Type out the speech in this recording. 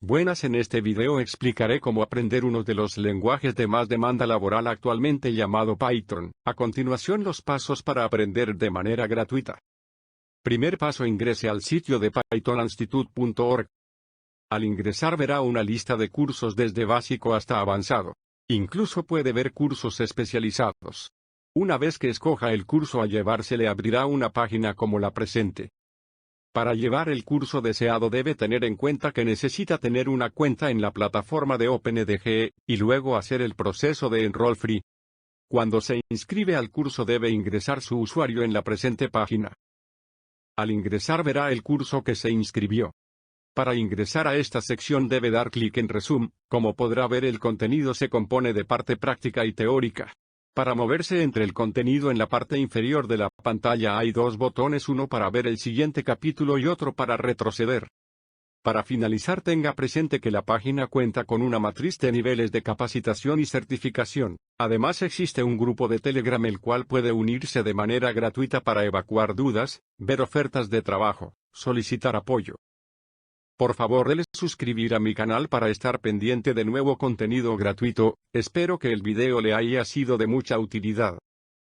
Buenas, en este video explicaré cómo aprender uno de los lenguajes de más demanda laboral actualmente llamado Python. A continuación, los pasos para aprender de manera gratuita. Primer paso: ingrese al sitio de pythoninstitute.org. Al ingresar verá una lista de cursos desde básico hasta avanzado. Incluso puede ver cursos especializados. Una vez que escoja el curso a llevar, se le abrirá una página como la presente. Para llevar el curso deseado debe tener en cuenta que necesita tener una cuenta en la plataforma de OpenEDGE, y luego hacer el proceso de Enroll Free. Cuando se inscribe al curso debe ingresar su usuario en la presente página. Al ingresar verá el curso que se inscribió. Para ingresar a esta sección debe dar clic en Resume. Como podrá ver, el contenido se compone de parte práctica y teórica. Para moverse entre el contenido, en la parte inferior de la pantalla hay dos botones, uno para ver el siguiente capítulo y otro para retroceder. Para finalizar, tenga presente que la página cuenta con una matriz de niveles de capacitación y certificación. Además, existe un grupo de Telegram el cual puede unirse de manera gratuita para evacuar dudas, ver ofertas de trabajo, solicitar apoyo. Por favor, dele suscribir a mi canal para estar pendiente de nuevo contenido gratuito. Espero que el video le haya sido de mucha utilidad.